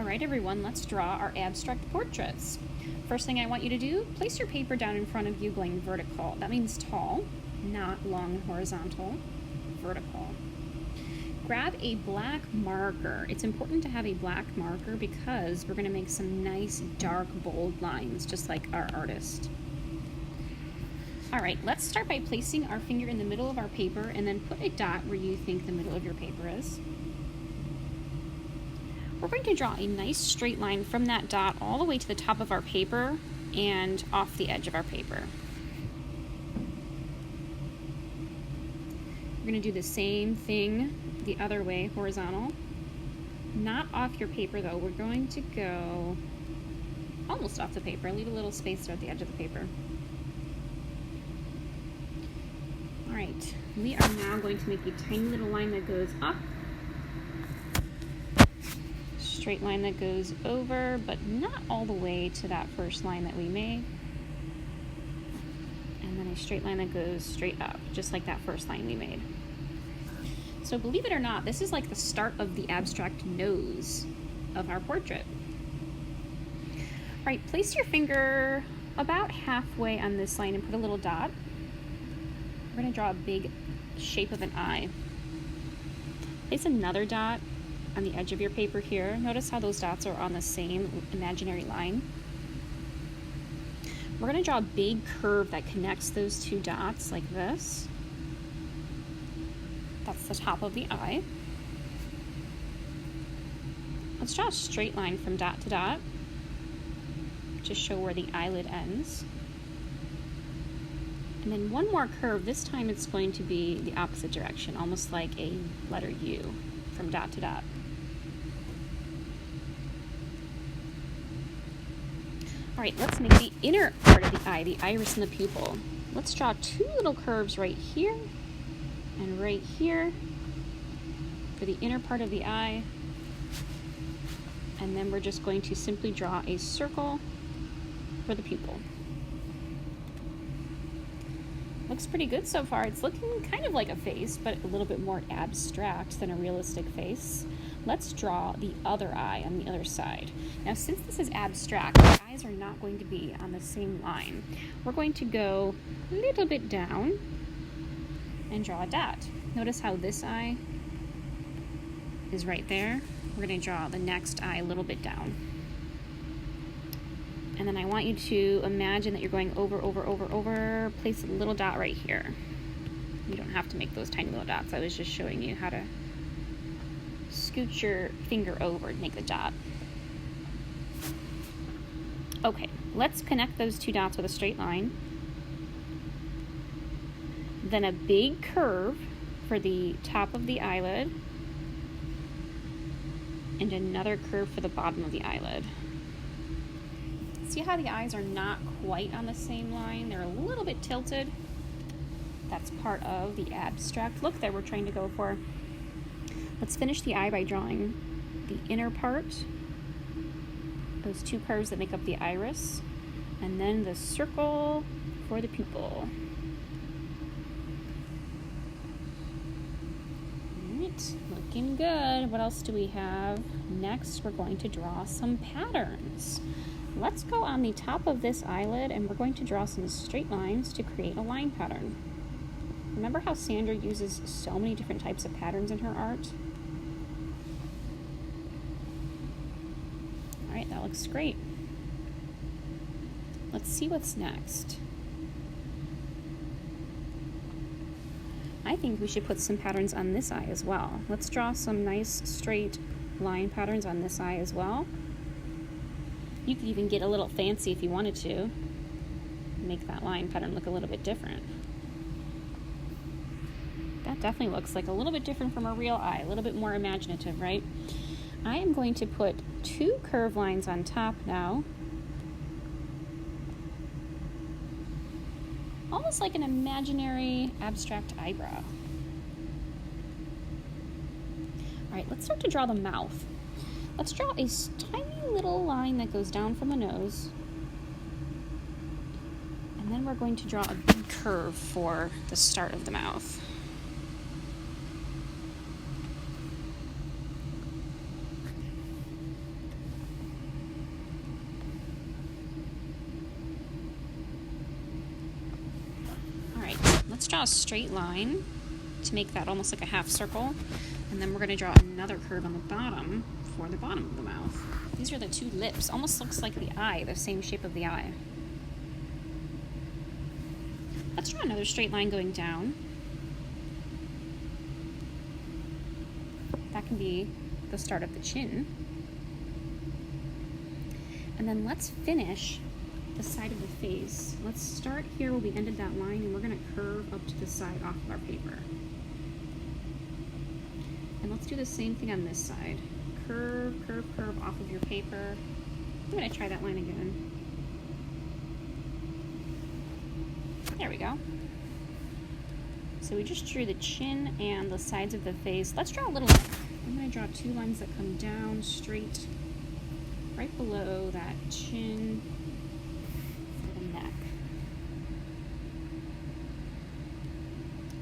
Alright everyone, let's draw our abstract portraits. First thing I want you to do, place your paper down in front of you going vertical. That means tall, not long and horizontal, vertical. Grab a black marker. It's important to have a black marker because we're going to make some nice dark bold lines, just like our artist. Alright, let's start by placing our finger in the middle of our paper and then put a dot where you think the middle of your paper is. We're going to draw a nice straight line from that dot all the way to the top of our paper and off the edge of our paper. We're going to do the same thing the other way, horizontal. Not off your paper though, we're going to go almost off the paper, leave a little space there at the edge of the paper. Alright, we are now going to make a tiny little line that goes up. Straight line that goes over, but not all the way to that first line that we made. And then a straight line that goes straight up, just like that first line we made. So believe it or not, this is like the start of the abstract nose of our portrait. All right, place your finger about halfway on this line and put a little dot. We're gonna draw a big shape of an eye. Place another dot on the edge of your paper here. Notice how those dots are on the same imaginary line. We're going to draw a big curve that connects those two dots like this. That's the top of the eye. Let's draw a straight line from dot to dot to show where the eyelid ends. And then one more curve. This time it's going to be the opposite direction, almost like a letter U from dot to dot. All right, let's make the inner part of the eye, the iris and the pupil. Let's draw two little curves right here and right here for the inner part of the eye. And then we're just going to simply draw a circle for the pupil. Looks pretty good so far. It's looking kind of like a face, but a little bit more abstract than a realistic face. Let's draw the other eye on the other side. Now, since this is abstract, the eyes are not going to be on the same line. We're going to go a little bit down and draw a dot. Notice how this eye is right there. We're going to draw the next eye a little bit down. And then I want you to imagine that you're going over, place a little dot right here. You don't have to make those tiny little dots. I was just showing you how to scoot your finger over and make the dot. Okay, let's connect those two dots with a straight line. Then a big curve for the top of the eyelid and another curve for the bottom of the eyelid. See how the eyes are not quite on the same line? They're a little bit tilted. That's part of the abstract look that we're trying to go for. Let's finish the eye by drawing the inner part, those two curves that make up the iris, and then the circle for the pupil. Alright, looking good. What else do we have? Next, we're going to draw some patterns. Let's go on the top of this eyelid and we're going to draw some straight lines to create a line pattern. Remember how Sandra uses so many different types of patterns in her art? Alright, that looks great. Let's see what's next. I think we should put some patterns on this eye as well. Let's draw some nice straight line patterns on this eye as well. You could even get a little fancy if you wanted to. Make that line pattern look a little bit different. That definitely looks like a little bit different from a real eye, a little bit more imaginative, right? I am going to put two curved lines on top now. Almost like an imaginary abstract eyebrow. All right, let's start to draw the mouth. Let's draw a tiny little line that goes down from the nose. And then we're going to draw a big curve for the start of the mouth. Let's draw a straight line to make that almost like a half circle. And then we're going to draw another curve on the bottom for the bottom of the mouth. These are the two lips. Almost looks like the eye, the same shape of the eye. Let's draw another straight line going down. That can be the start of the chin. And then let's finish the side of the face. Let's start here where we ended that line, and we're going to curve up to the side off of our paper. And let's do the same thing on this side. Curve, curve, curve off of your paper. I'm going to try that line again. There we go. So we just drew the chin and the sides of the face. Let's draw a little neck. I'm going to draw two lines that come down straight right below that chin for the neck.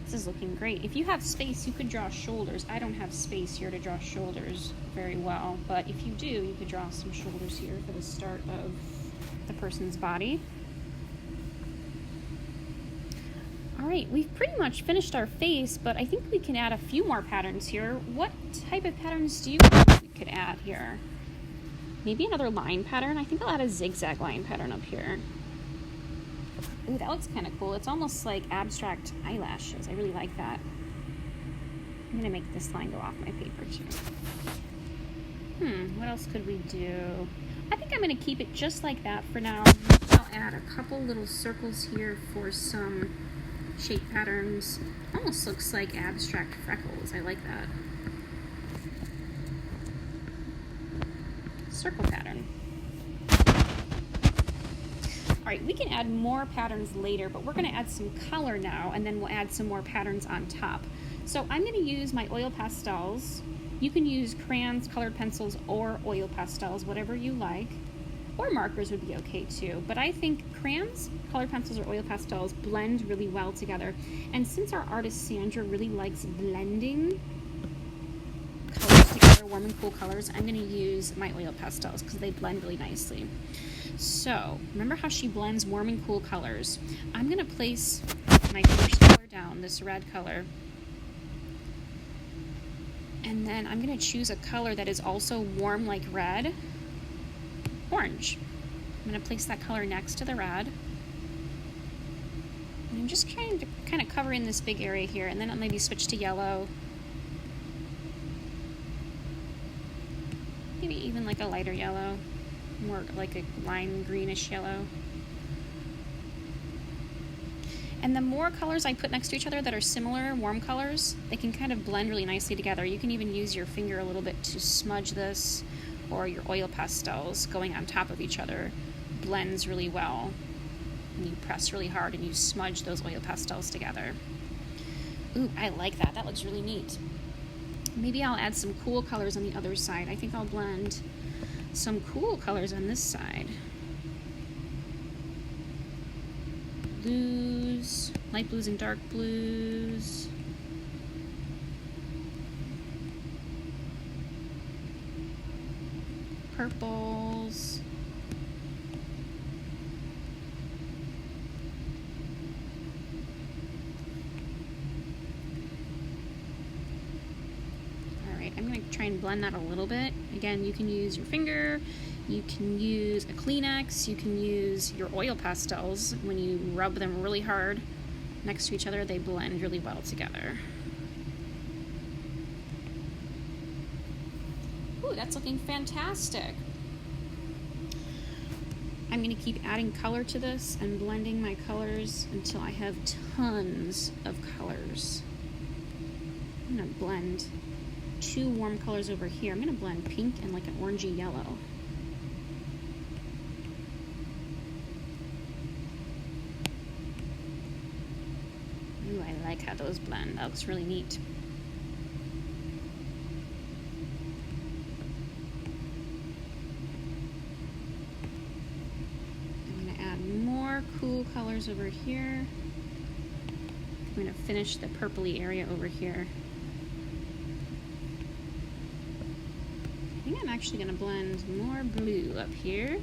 This is looking great. If you have space, you could draw shoulders. I don't have space here to draw shoulders very well, but if you do, you could draw some shoulders here for the start of the person's body. All right, we've pretty much finished our face, but I think we can add a few more patterns here. What type of patterns do you think we could add here? Maybe another line pattern. I think I'll add a zigzag line pattern up here. Ooh, that looks kind of cool. It's almost like abstract eyelashes. I really like that. I'm gonna make this line go off my paper too. What else could we do? I think I'm gonna keep it just like that for now. I'll add a couple little circles here for some shape patterns. Almost looks like abstract freckles. I like that. Circle pattern. All right, we can add more patterns later, but we're going to add some color now, and then we'll add some more patterns on top. So I'm going to use my oil pastels. You can use crayons, colored pencils, or oil pastels, whatever you like. Or markers would be okay too. But I think crayons, colored pencils, or oil pastels blend really well together. And since our artist Sandra really likes blending colors together, warm and cool colors, I'm going to use my oil pastels because they blend really nicely. So remember how she blends warm and cool colors. I'm going to place my first color down, this red color, and then I'm going to choose a color that is also warm like red, orange. I'm going to place that color next to the red. And I'm just trying to kind of cover in this big area here, and then I'll maybe switch to yellow. Maybe even like a lighter yellow, more like a lime greenish yellow. And the more colors I put next to each other that are similar, warm colors, they can kind of blend really nicely together. You can even use your finger a little bit to smudge this, or your oil pastels going on top of each other blends really well. And you press really hard and you smudge those oil pastels together. Ooh, I like that. That looks really neat. Maybe I'll add some cool colors on the other side. I think I'll blend some cool colors on this side. Blues, light blues and dark blues. Purples. Alright, I'm going to try and blend that a little bit. Again, you can use your finger, you can use a Kleenex, you can use your oil pastels. When you rub them really hard next to each other, they blend really well together. Ooh, that's looking fantastic. I'm going to keep adding color to this and blending my colors until I have tons of colors. I'm going to blend two warm colors over here. I'm going to blend pink and like an orangey yellow. Ooh, I like how those blend. That looks really neat. Cool colors over here. I'm going to finish the purpley area over here. I think I'm actually going to blend more blue up here.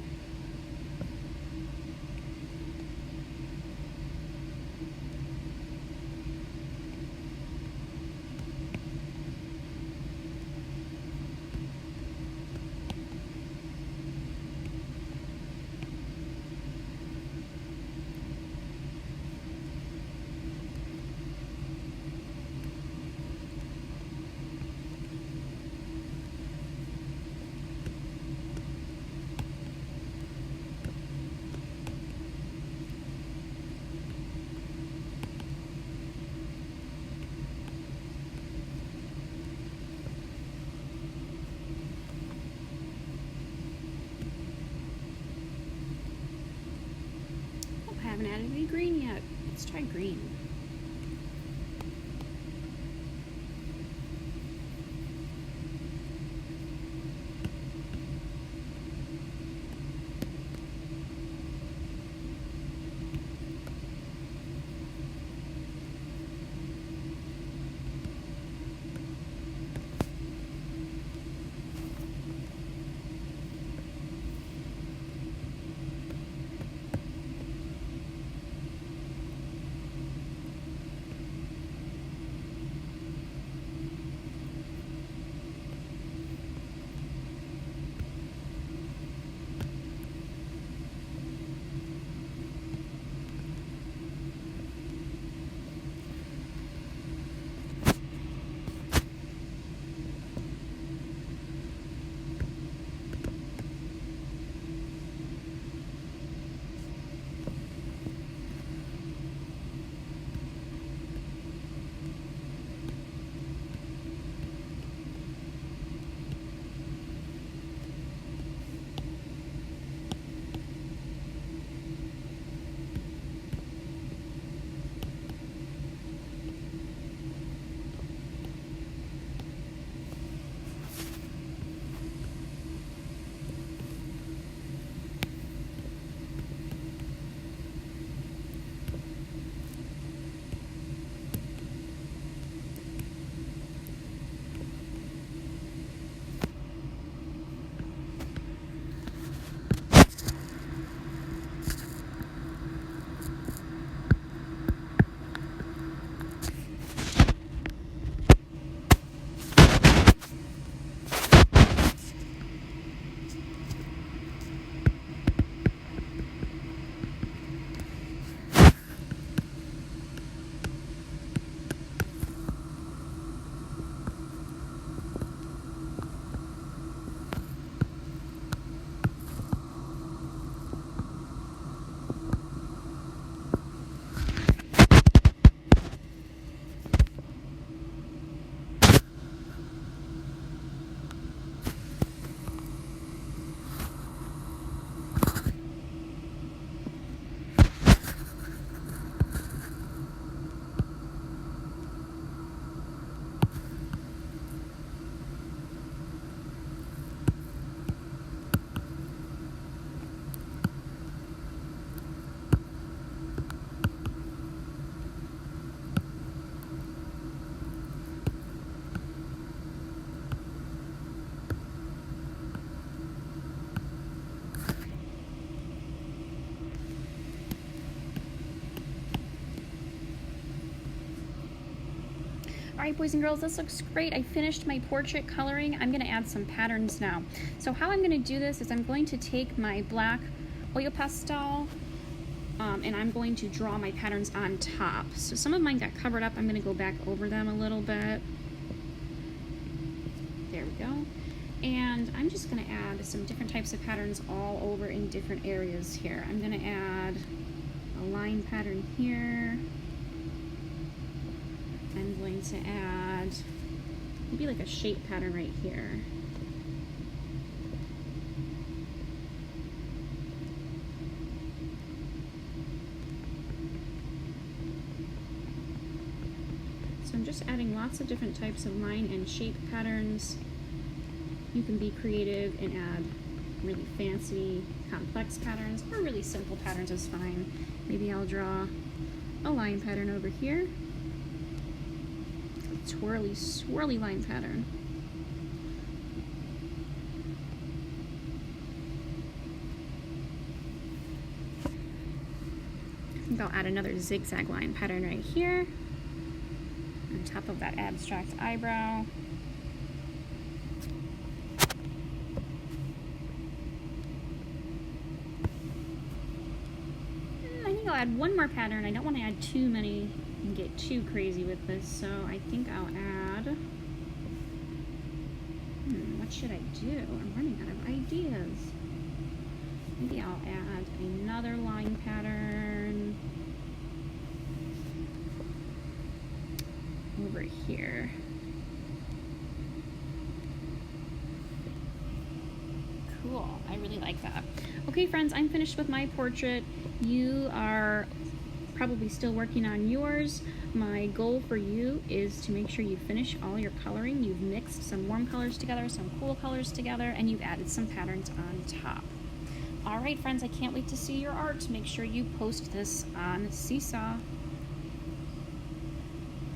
green yet. Let's try green. All right, boys and girls, this looks great. I finished my portrait coloring. I'm gonna add some patterns now. So how I'm gonna do this is I'm going to take my black oil pastel and I'm going to draw my patterns on top. So some of mine got covered up. I'm gonna go back over them a little bit. There we go. And I'm just gonna add some different types of patterns all over in different areas here. I'm gonna add a line pattern here. I'm going to add maybe like a shape pattern right here. So I'm just adding lots of different types of line and shape patterns. You can be creative and add really fancy, complex patterns, or really simple patterns is fine. Maybe I'll draw a line pattern over here. Twirly, swirly line pattern. I think I'll add another zigzag line pattern right here on top of that abstract eyebrow. I think I'll add one more pattern. I don't want to add too many and get too crazy with this, so I think I'll add, what should I do? I'm running out of ideas. Maybe I'll add another line pattern over here. Cool, I really like that. Okay friends, I'm finished with my portrait. You are probably still working on yours. My goal for you is to make sure you finish all your coloring. You've mixed some warm colors together, some cool colors together, and you've added some patterns on top. All right, friends, I can't wait to see your art. Make sure you post this on Seesaw.